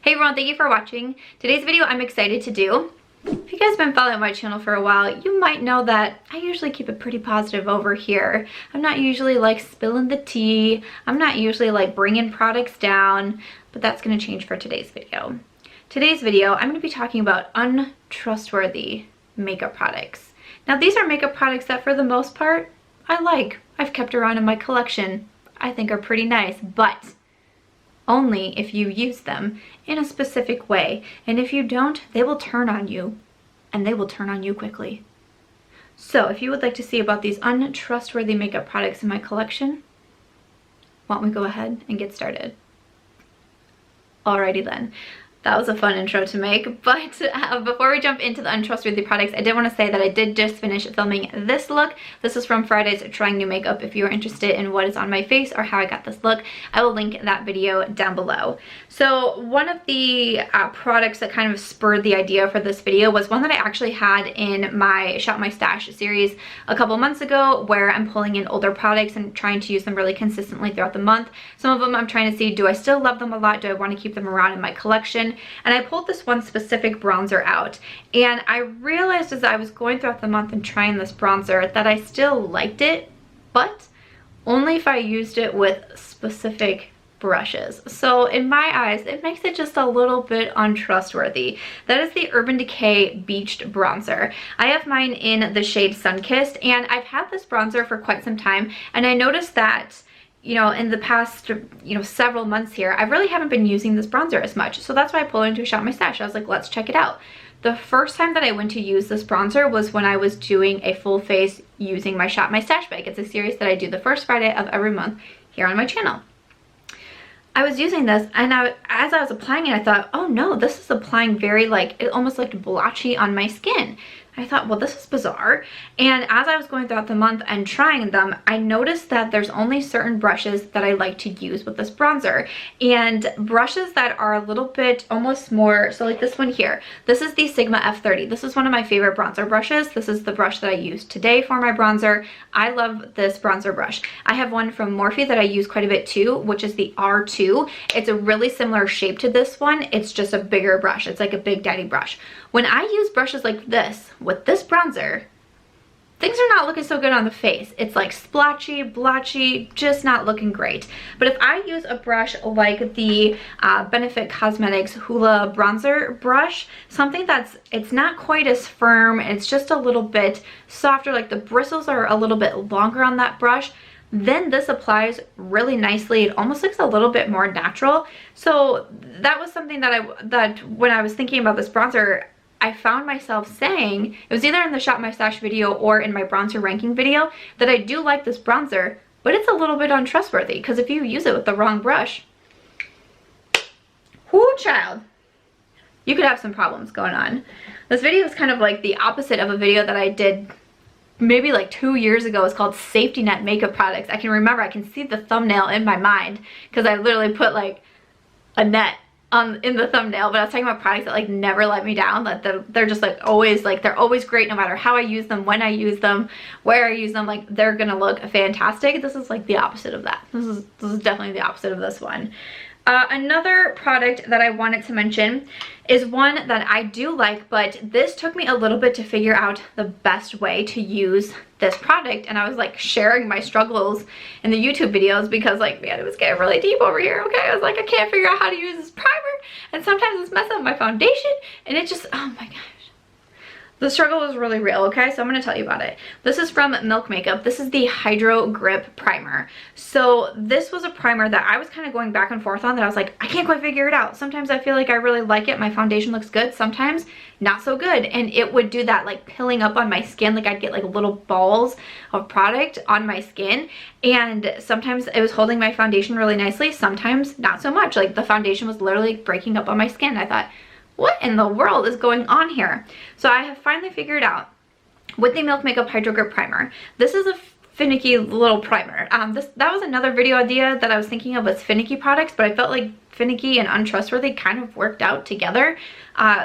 Hey everyone, thank you for watching. Today's video I'm excited to do. If you guys have been following my channel for a while, you might know that I usually keep it pretty positive over here. I'm not usually like spilling the tea. I'm not usually like bringing products down, but that's going to change for today's video. Today's video, I'm going to be talking about untrustworthy makeup products. Now these are makeup products that for the most part, I like. I've kept around in my collection. I think are pretty nice, but only if you use them in a specific way. And if you don't, they will turn on you, and they will turn on you quickly. So if you would like to see about these untrustworthy makeup products in my collection, why don't we go ahead and get started? Alrighty then. That was a fun intro to make, but before we jump into the untrustworthy products, I did want to say that I did just finish filming this look. This is from Friday's Trying New Makeup. If you're interested in what is on my face or how I got this look, I will link that video down below. So one of the products that kind of spurred the idea for this video was one that I actually had in my Shop My Stash series a couple months ago, where I'm pulling in older products and trying to use them really consistently throughout the month. Some of them I'm trying to see, do I still love them a lot? Do I want to keep them around in my collection? And I pulled this one specific bronzer out, and I realized as I was going throughout the month and trying this bronzer that I still liked it, but only if I used it with specific brushes. So in my eyes, it makes it just a little bit untrustworthy. That is the Urban Decay Beached Bronzer. I have mine in the shade Sunkissed, and I've had this bronzer for quite some time, and I noticed that in the past, several months here, I really haven't been using this bronzer as much. So that's why I pulled into Shop My Stash. I was like, let's check it out. The first time that I went to use this bronzer was when I was doing a full face using my Shop My Stash bag. It's a series that I do the first Friday of every month here on my channel. I was using this, and as I was applying it, I thought, oh no, this is applying very it almost looked blotchy on my skin. I thought, well, this is bizarre. And as I was going throughout the month and trying them, I noticed that there's only certain brushes that I like to use with this bronzer. And brushes that are a little bit almost more, so like this one here. This is the Sigma F30. This is one of my favorite bronzer brushes. This is the brush that I used today for my bronzer. I love this bronzer brush. I have one from Morphe that I use quite a bit too, which is the R2. It's a really similar shape to this one. It's just a bigger brush. It's like a Big Daddy brush. When I use brushes like this with this bronzer, things are not looking so good on the face. It's like splotchy, blotchy, just not looking great. But if I use a brush like the Benefit Cosmetics Hoola bronzer brush, something it's not quite as firm, it's just a little bit softer, like the bristles are a little bit longer on that brush, then this applies really nicely. It almost looks a little bit more natural. So that was something that when I was thinking about this bronzer, I found myself saying, it was either in the Shop My Stash video or in my bronzer ranking video, that I do like this bronzer, but it's a little bit untrustworthy, because if you use it with the wrong brush, whoo child, you could have some problems going on. This video is kind of like the opposite of a video that I did maybe like 2 years ago. It's called Safety Net Makeup Products. I can remember, I can see the thumbnail in my mind, because I literally put like a net in the thumbnail, but I was talking about products that never let me down, that they're just always they're always great no matter how I use them, when I use them, where I use them, they're gonna look fantastic. This is the opposite of that. This is definitely the opposite of this one. Another product that I wanted to mention is one that I do like, but this took me a little bit to figure out the best way to use this product, and I was sharing my struggles in the YouTube videos, because man, it was getting really deep over here, okay? I was I can't figure out how to use this primer, and sometimes it's messing up my foundation, and it just, oh my gosh. The struggle was really real, okay? So I'm going to tell you about it. This is from Milk Makeup. This is the Hydro Grip Primer. So this was a primer that I was kind of going back and forth on, that I was I can't quite figure it out. Sometimes I feel I really like it. My foundation looks good. Sometimes not so good. And it would do that pilling up on my skin. I'd get little balls of product on my skin. And sometimes it was holding my foundation really nicely. Sometimes not so much. The foundation was literally breaking up on my skin. I thought, what in the world is going on here? So I have finally figured out with the Milk Makeup Hydro Grip Primer. This is a finicky little primer. That was another video idea that I was thinking of, was finicky products, but I felt finicky and untrustworthy kind of worked out together.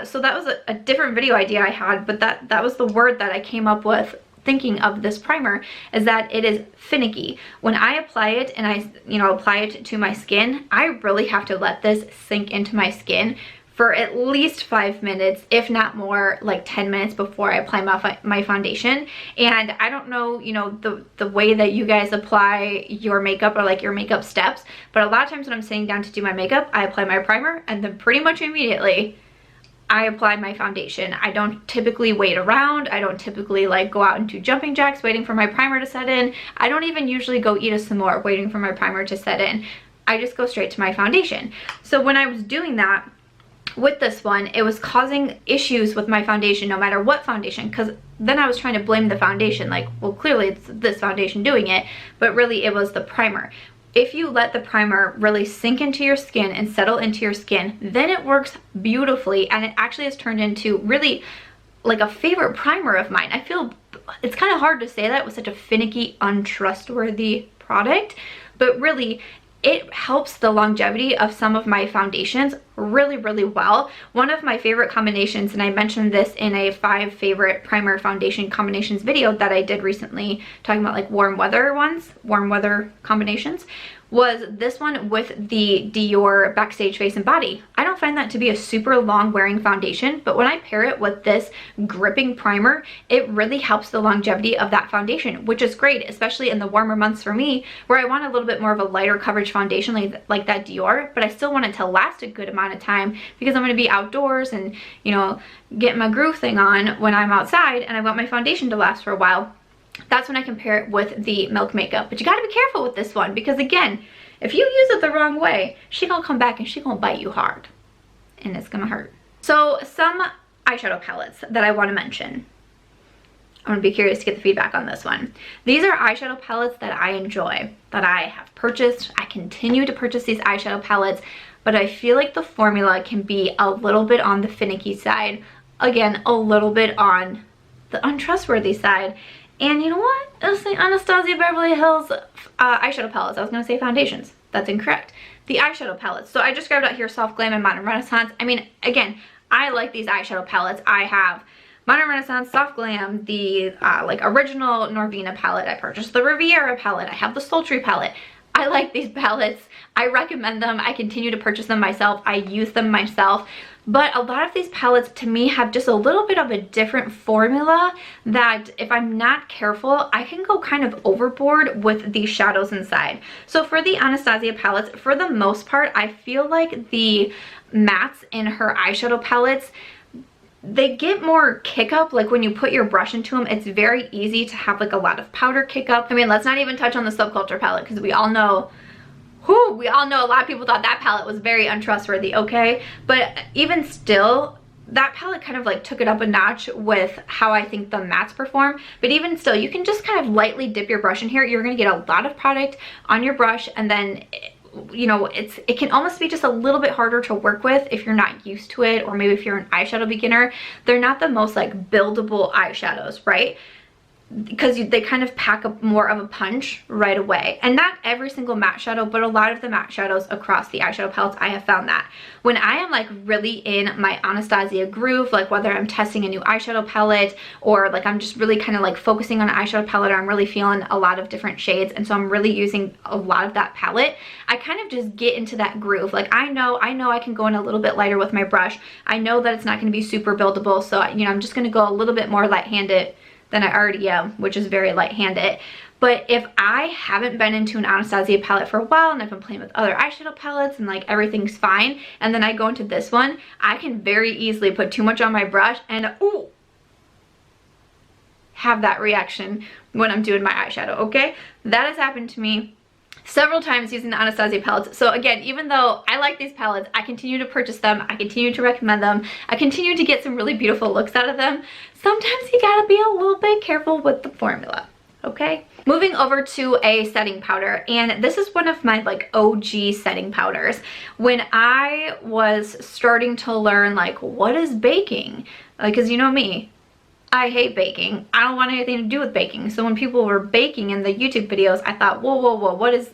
So that was a different video idea I had, but that was the word that I came up with thinking of this primer is that it is finicky. When I apply it and I, apply it to my skin, I really have to let this sink into my skin for at least 5 minutes, if not more, like 10 minutes before I apply my foundation. And I don't know, the way that you guys apply your makeup or like your makeup steps, but a lot of times when I'm sitting down to do my makeup, I apply my primer and then pretty much immediately I apply my foundation. I don't typically wait around. I don't typically like go out and do jumping jacks waiting for my primer to set in. I don't even usually go eat a s'more waiting for my primer to set in. I just go straight to my foundation. So when I was doing that with this one, it was causing issues with my foundation no matter what foundation, because then I was trying to blame the foundation, like, well, clearly it's this foundation doing it, but really it was the primer. If you let the primer really sink into your skin and settle into your skin, then it works beautifully, and it actually has turned into really like a favorite primer of mine. I feel it's kind of hard to say that with such a finicky, untrustworthy product, but really it helps the longevity of some of my foundations really, really well. One of my favorite combinations, and I mentioned this in a 5 favorite primer foundation combinations video that I did recently, talking about like warm weather combinations, was this one with the Dior Backstage Face and Body. I don't find that to be a super long wearing foundation, but when I pair it with this gripping primer, it really helps the longevity of that foundation, which is great, especially in the warmer months for me, where I want a little bit more of a lighter coverage foundation like that Dior, but I still want it to last a good amount of time because I'm going to be outdoors and, get my groove thing on when I'm outside, and I want my foundation to last for a while. That's when I compare it with the Milk Makeup. But you gotta be careful with this one, because again, if you use it the wrong way, she gonna come back and she gonna bite you hard, and it's gonna hurt. So some eyeshadow palettes that I want to mention. I'm gonna be curious to get the feedback on this one. These are eyeshadow palettes that I enjoy, that I have purchased. I continue to purchase these eyeshadow palettes, but I feel like the formula can be a little bit on the finicky side. Again, a little bit on the untrustworthy side. And you know what? It's the Anastasia Beverly Hills eyeshadow palettes. I was going to say foundations. That's incorrect. The eyeshadow palettes. So I just grabbed out here Soft Glam and Modern Renaissance. I mean, again, I like these eyeshadow palettes. I have Modern Renaissance, Soft Glam, the like original Norvina palette. I purchased the Riviera palette. I have the Sultry palette. I like these palettes. I recommend them. I continue to purchase them myself. I use them myself. But a lot of these palettes to me have just a little bit of a different formula that if I'm not careful, I can go kind of overboard with the shadows inside. So for the Anastasia palettes, for the most part, I feel like the mattes in her eyeshadow palettes, they get more kick up. Like when you put your brush into them, it's very easy to have like a lot of powder kick up. I mean, let's not even touch on the Subculture palette, because we all know a lot of people thought that palette was very untrustworthy, okay? But even still, that palette kind of like took it up a notch with how I think the mattes perform. But even still, you can just kind of lightly dip your brush in here. You're gonna get a lot of product on your brush, and then it can almost be just a little bit harder to work with if you're not used to it, or maybe if you're an eyeshadow beginner. They're not the most like buildable eyeshadows, right? Because they kind of pack up more of a punch right away. And not every single matte shadow, but a lot of the matte shadows across the eyeshadow palettes, I have found that. When I am like really in my Anastasia groove, like whether I'm testing a new eyeshadow palette, or like I'm just really kind of like focusing on an eyeshadow palette, or I'm really feeling a lot of different shades, and so I'm really using a lot of that palette, I kind of just get into that groove. Like I know I can go in a little bit lighter with my brush. I know that it's not going to be super buildable, so I'm just going to go a little bit more light-handed than I already am, which is very light-handed. But if I haven't been into an Anastasia palette for a while, and I've been playing with other eyeshadow palettes and like everything's fine, and then I go into this one, I can very easily put too much on my brush and ooh, have that reaction when I'm doing my eyeshadow, okay? That has happened to me several times using the Anastasia palettes. So again, even though I like these palettes, I continue to purchase them, I continue to recommend them, I continue to get some really beautiful looks out of them. Sometimes you gotta be a little bit careful with the formula, okay? Moving over to a setting powder, and this is one of my like OG setting powders. When I was starting to learn like what is baking, because you know me, I hate baking. I don't want anything to do with baking. So when people were baking in the YouTube videos, I thought, whoa, what is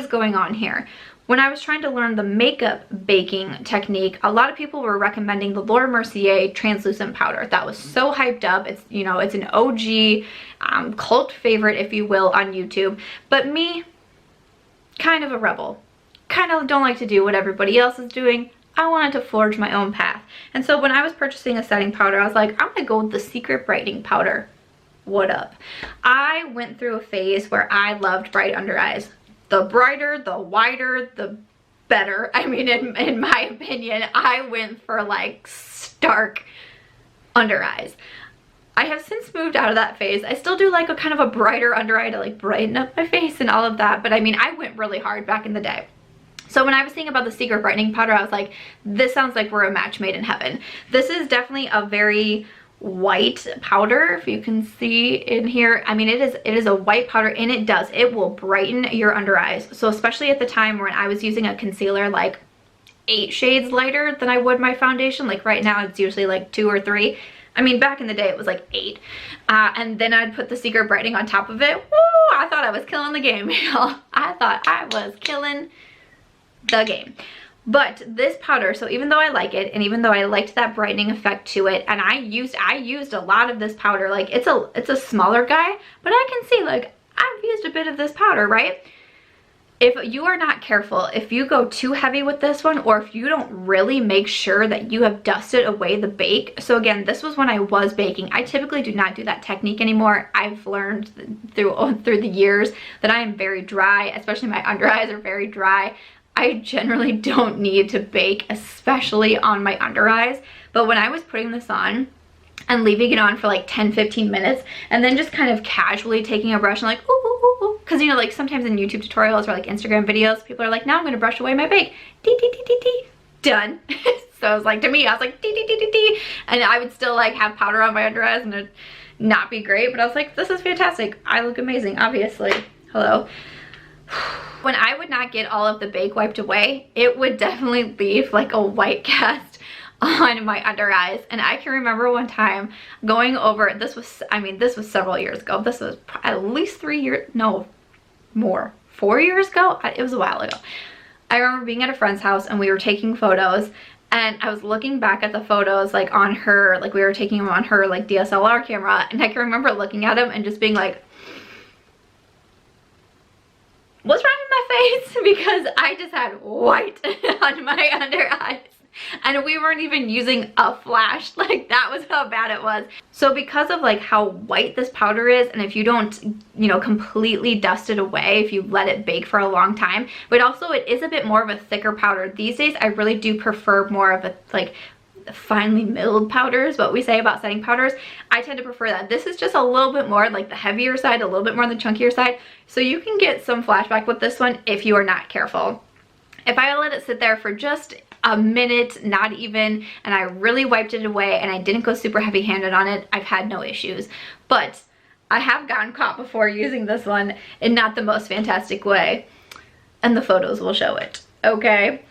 going on here? When I was trying to learn the makeup baking technique, a lot of people were recommending the Laura Mercier translucent powder. That was so hyped up. It's, you know, it's an OG cult favorite, if you will, on YouTube. But me, kind of a rebel. Kind of don't like to do what everybody else is doing. I wanted to forge my own path. And so when I was purchasing a setting powder, I was like, I'm gonna go with the Secret Brightening Powder. What up? I went through a phase where I loved bright under eyes. The brighter, the wider, the better. I mean, in my opinion, I went for like stark under eyes. I have since moved out of that phase. I still do like a kind of a brighter under eye to like brighten up my face and all of that. But I mean, I went really hard back in the day. So when I was thinking about the Secret Brightening Powder, I was like, this sounds like we're a match made in heaven. This is definitely a very white powder, if you can see in here. I mean, it is a white powder, and it will brighten your under eyes. So especially at the time when I was using a concealer like 8 shades lighter than I would my foundation, like right now it's usually like 2 or 3. I mean, back in the day it was like 8. And then I'd put the Secret Brightening on top of it. Woo! I thought I was killing the game, y'all. I thought I was killing the game. But this powder, so even though I like it, and even though I liked that brightening effect to it, and I used a lot of this powder, like it's a smaller guy, but I can see like I've used a bit of this powder, right? If you are not careful, if you go too heavy with this one, or if you don't really make sure that you have dusted away the bake. So again, this was when I was baking. I typically do not do that technique anymore. I've learned through the years that I am very dry, especially my under eyes are very dry. I generally don't need to bake, especially on my under eyes. But when I was putting this on and leaving it on for like 10-15 minutes, and then just kind of casually taking a brush and like, ooh, ooh, ooh, ooh. Because you know, like sometimes in YouTube tutorials or like Instagram videos, people are like, now I'm gonna brush away my bake. Dee, dee, dee, dee, dee. Done. So I was like, to me, I was like, dee, dee, dee, dee, dee. And I would still like have powder on my under eyes and it'd not be great. But I was like, this is fantastic. I look amazing, obviously. Hello. When I would not get all of the bake wiped away, it would definitely leave like a white cast on my under eyes. And I can remember one time going over, this was several years ago. This was at least 3 years, no, more, 4 years ago. It was a while ago. I remember being at a friend's house and we were taking photos, and I was looking back at the photos like on her, like we were taking them on her like DSLR camera, and I can remember looking at them and just being like, what's wrong with my face? Because I just had white on my under eyes. And we weren't even using a flash. Like, that was how bad it was. So because of like how white this powder is, and if you don't, you know, completely dust it away, if you let it bake for a long time, but also it is a bit more of a thicker powder. These days, I really do prefer more of a like finely milled powders, what we say about setting powders. I tend to prefer that. This is just a little bit more like the heavier side, a little bit more on the chunkier side. So you can get some flashback with this one if you are not careful. If I let it sit there for just a minute, not even, and I really wiped it away and I didn't go super heavy handed on it, I've had no issues. But I have gotten caught before using this one in not the most fantastic way, and the photos will show it, okay?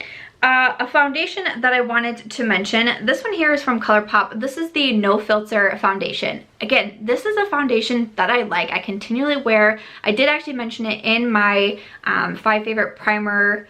A foundation that I wanted to mention, this one here is from ColourPop. This is the No Filter foundation. Again, this is a foundation that I like. I continually wear. I did actually mention it in my 5 favorite primer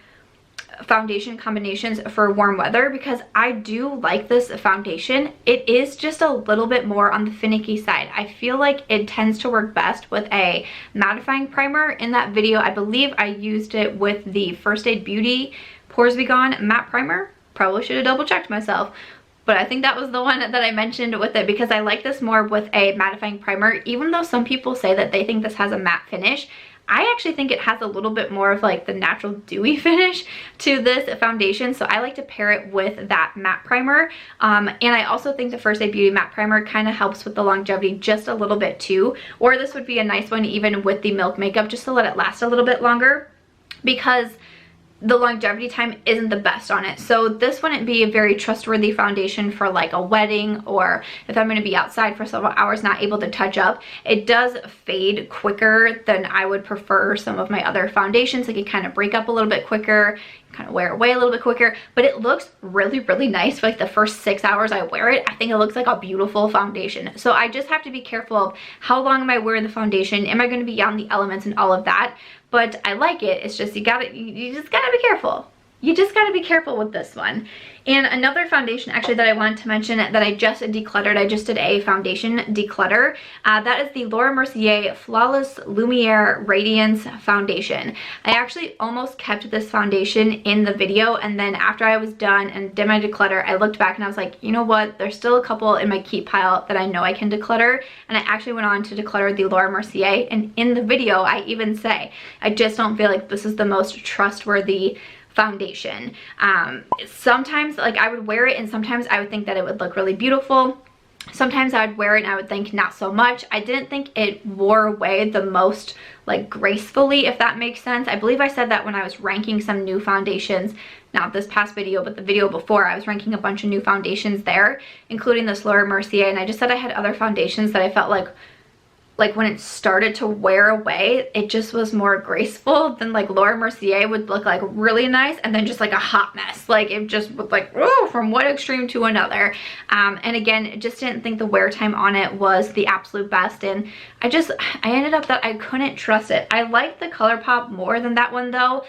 foundation combinations for warm weather, because I do like this foundation. It is just a little bit more on the finicky side. I feel like it tends to work best with a mattifying primer. In that video, I believe I used it with the First Aid Beauty Pores Be Gone matte primer. Probably should have double checked myself, but I think that was the one that I mentioned with it, because I like this more with a mattifying primer. Even though some people say that they think this has a matte finish, I actually think it has a little bit more of like the natural dewy finish to this foundation, so I like to pair it with that matte primer. And I also think the First Aid Beauty matte primer kind of helps with the longevity just a little bit too, or this would be a nice one even with the Milk Makeup, just to let it last a little bit longer, because the longevity time isn't the best on it. So this wouldn't be a very trustworthy foundation for like a wedding, or if I'm going to be outside for several hours not able to touch up. It does fade quicker than I would prefer some of my other foundations. Like, it kind of break up a little bit quicker, kind of wear away a little bit quicker, but it looks really, really nice for like the first 6 hours I wear it. I think it looks like a beautiful foundation. So I just have to be careful of how long am I wearing the foundation, am I going to be on the elements and all of that. but I like it. It's just you just gotta be careful. You just gotta be careful with this one. And another foundation actually that I wanted to mention that I just decluttered, I just did a foundation declutter. That is the Laura Mercier Flawless Lumiere Radiance Foundation. I actually almost kept this foundation in the video, and then after I was done and did my declutter, I looked back and I was like, you know what, there's still a couple in my keep pile that I know I can declutter, and I actually went on to declutter the Laura Mercier, and in the video I even say, I just don't feel like this is the most trustworthy foundation. Sometimes like I would wear it and sometimes I would think that it would look really beautiful. Sometimes I would wear it and I would think not so much. I didn't think it wore away the most like gracefully, if that makes sense. I believe I said that when I was ranking some new foundations, not this past video, but the video before, I was ranking a bunch of new foundations there, including this Laura Mercier, and I just said I had other foundations that I felt like when it started to wear away, it just was more graceful than like Laura Mercier would look like really nice and then just like a hot mess. Like it just would like, ooh, from one extreme to another. And again, just didn't think the wear time on it was the absolute best. And I ended up that I couldn't trust it. I like the color pop more than that one though.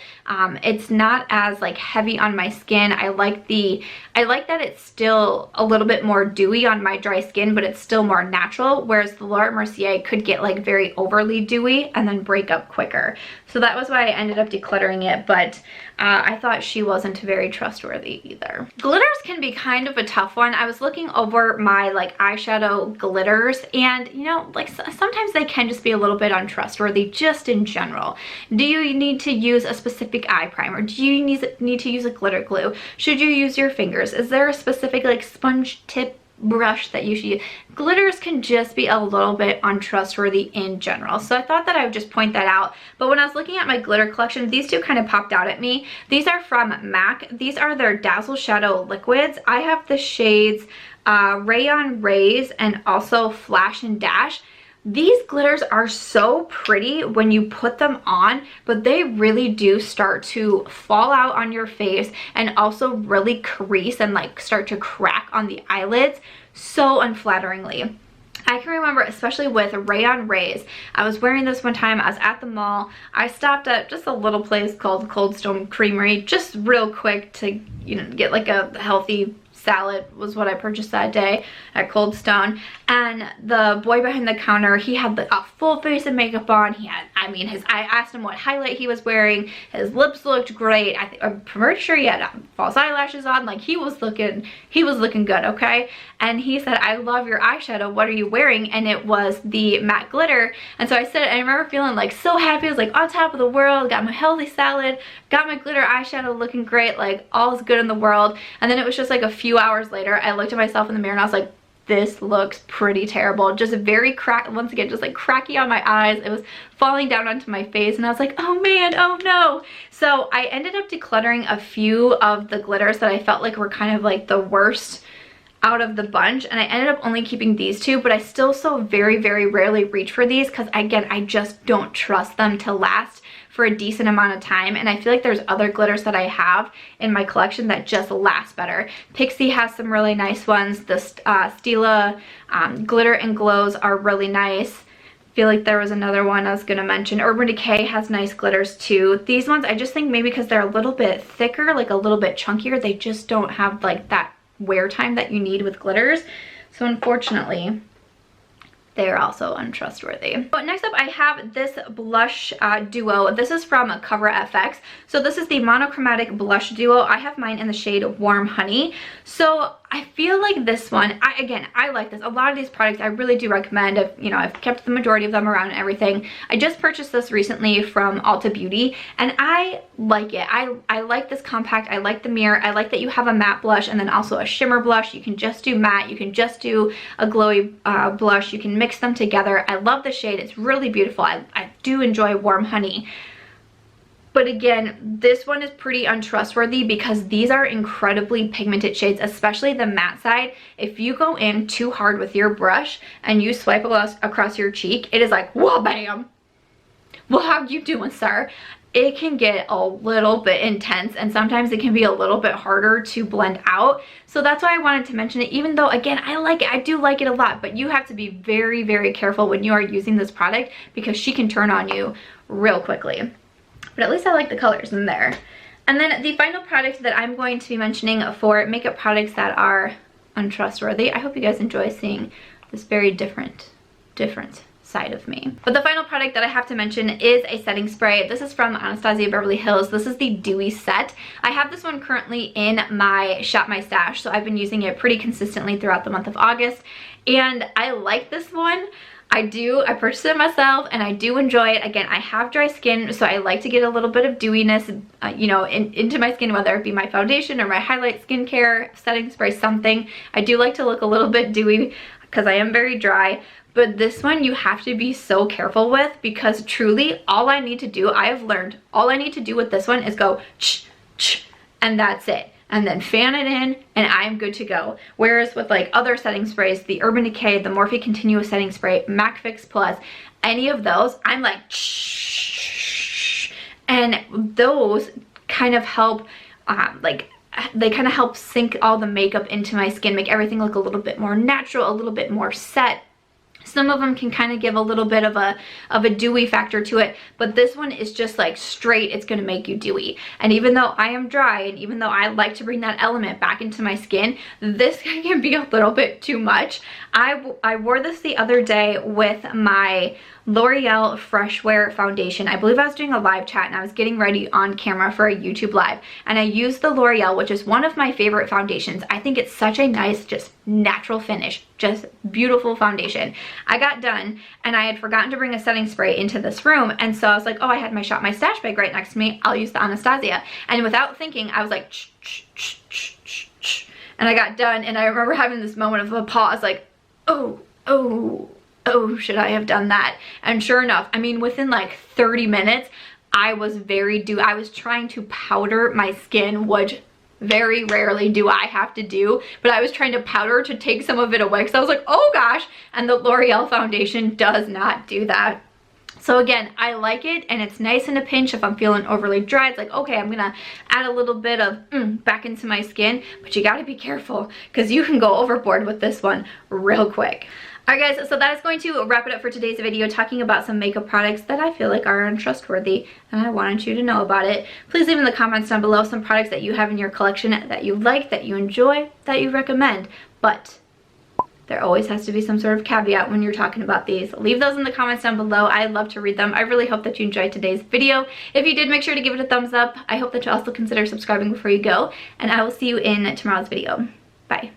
It's not as like heavy on my skin. I like that it's still a little bit more dewy on my dry skin, but it's still more natural. Whereas the Laura Mercier could get like very overly dewy and then break up quicker. So that was why I ended up decluttering it, but I thought she wasn't very trustworthy either. Glitters can be kind of a tough one. I was looking over my like eyeshadow glitters, and you know, like sometimes they can just be a little bit untrustworthy just in general. Do you need to use a specific eye primer? Do you need to use a glitter glue? Should you use your fingers? Is there a specific like sponge tip brush that you should use? Glitters can just be a little bit untrustworthy in general, so I thought that I would just point that out. But when I was looking at my glitter collection, these two kind of popped out at me. These are from MAC. These are their Dazzle Shadow liquids. I have the shades Rayon Rays and also Flash and Dash. These glitters are so pretty when you put them on, but they really do start to fall out on your face and also really crease and like start to crack on the eyelids so unflatteringly. I can remember, especially with Rayon Rays, I was wearing this one time. I was at the mall. I stopped at just a little place called Cold Stone Creamery, just real quick to, you know, get like a healthy salad was what I purchased that day at Cold Stone. And the boy behind the counter, he had a full face of makeup on. He had, I mean, I asked him what highlight he was wearing. His lips looked great. I'm pretty sure he had false eyelashes on. Like he was looking good, okay? And he said, I love your eyeshadow. What are you wearing? And it was the matte glitter. And so I said, I remember feeling like so happy. I was like on top of the world, got my healthy salad, got my glitter eyeshadow looking great, like all's good in the world. And then it was just like a few hours later, I looked at myself in the mirror and I was like, this looks pretty terrible. Just very once again, just like cracky on my eyes. It was falling down onto my face and I was like, oh man, oh no. So I ended up decluttering a few of the glitters that I felt like were kind of like the worst out of the bunch, and I ended up only keeping these two, but I still so very, very rarely reach for these because again, I just don't trust them to last for a decent amount of time. And I feel like there's other glitters that I have in my collection that just last better. Pixie has some really nice ones. The Stila Glitter and Glows are really nice. I feel like there was another one I was going to mention. Urban Decay has nice glitters too. These ones, I just think maybe because they're a little bit thicker, like a little bit chunkier, they just don't have like that wear time that you need with glitters. So unfortunately, they're also untrustworthy. But next up, I have this blush duo. This is from Cover FX. So this is the monochromatic blush duo. I have mine in the shade Warm Honey. So I feel like this one, I like this. A lot of these products I really do recommend. I've kept the majority of them around and everything. I just purchased this recently from Ulta Beauty and I like it. I like this compact. I like the mirror. I like that you have a matte blush and then also a shimmer blush. You can just do matte. You can just do a glowy blush. You can mix them together. I love the shade. It's really beautiful. I do enjoy Warm Honey. But again, this one is pretty untrustworthy because these are incredibly pigmented shades, especially the matte side. If you go in too hard with your brush and you swipe across your cheek, it is like, whoa, bam. Well, how you doing, sir? It can get a little bit intense and sometimes it can be a little bit harder to blend out. So that's why I wanted to mention it, even though, again, I like it. I do like it a lot, but you have to be very, very careful when you are using this product because she can turn on you real quickly. but at least I like the colors in there. And then the final product that I'm going to be mentioning for makeup products that are untrustworthy. I hope you guys enjoy seeing this very different side of me. But the final product that I have to mention is a setting spray. This is from Anastasia Beverly Hills. This is the Dewy Set. I have this one currently in my Shop My Stash, so I've been using it pretty consistently throughout the month of August, and I like this one. I purchased it myself and I do enjoy it. Again, I have dry skin, so I like to get a little bit of dewiness, you know, into my skin, whether it be my foundation or my highlight skincare, setting spray, something. I do like to look a little bit dewy because I am very dry, but this one you have to be so careful with, because truly all I need to do, I have learned, all I need to do with this one is go ch, ch, and that's it. And then fan it in and I'm good to go. Whereas with like other setting sprays, the Urban Decay, the Morphe Continuous Setting Spray, MAC Fix Plus, any of those, I'm like shh, and those kind of help they kind of help sink all the makeup into my skin, make everything look a little bit more natural, a little bit more set. Some of them can kind of give a little bit of a dewy factor to it, but this one is just like straight, it's going to make you dewy. And even though I am dry, and even though I like to bring that element back into my skin, this can be a little bit too much. I wore this the other day with my L'Oreal Fresh Wear foundation. I believe I was doing a live chat and I was getting ready on camera for a YouTube live, and I used the L'Oreal, which is one of my favorite foundations. I think it's such a nice, just natural finish, just beautiful foundation. I got done and I had forgotten to bring a setting spray into this room, and so I was like, oh, I had my Shop My Stash bag right next to me, I'll use the Anastasia. And without thinking, I was like ch, ch, ch, ch, ch, ch. And I got done and I remember having this moment of a pause, like, oh, should I have done that? And sure enough, I mean, within like 30 minutes, I was I was trying to powder my skin, which very rarely do I have to do, but I was trying to powder to take some of it away because I was like, oh gosh, and the L'Oreal foundation does not do that. So again, I like it, and it's nice in a pinch if I'm feeling overly dry. It's like, okay, I'm gonna add a little bit of back into my skin, but you gotta be careful because you can go overboard with this one real quick. Alright guys, so that is going to wrap it up for today's video, talking about some makeup products that I feel like are untrustworthy, and I wanted you to know about it. Please leave in the comments down below some products that you have in your collection that you like, that you enjoy, that you recommend. But there always has to be some sort of caveat when you're talking about these. Leave those in the comments down below. I'd love to read them. I really hope that you enjoyed today's video. If you did, make sure to give it a thumbs up. I hope that you also consider subscribing before you go, and I will see you in tomorrow's video. Bye.